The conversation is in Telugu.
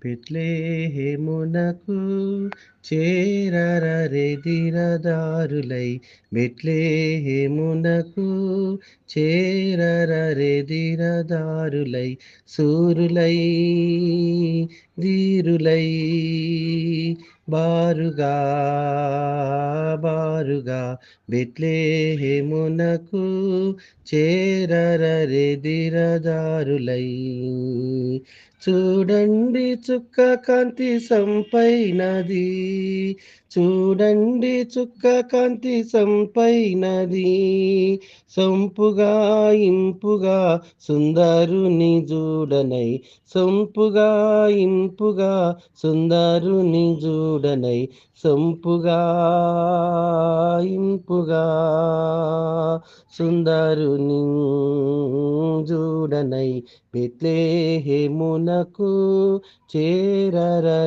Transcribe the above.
బెత్లెహేమునకు చేరరరెదిరదారులై బెత్లెహేమునకు చేరరరెదిరదారులై శూరులై ధీరులై బారుగా బారుగా బెత్లెహేమునకు చేరరరెదిరదారులై చూడండి చుక్క కాంతి సంపైనది, చూడండి చుక్క కాంతి సంపైనది, సొంపుగా ఇంపుగా సుందరుని చూడనై, సొంపుగా ఇంపుగా సుందరుని చూడనై, సొంపుగా ఇంపుగా సుందరుని చూడనై బెత్లెహేమునకు చేరరరెదిరదారులై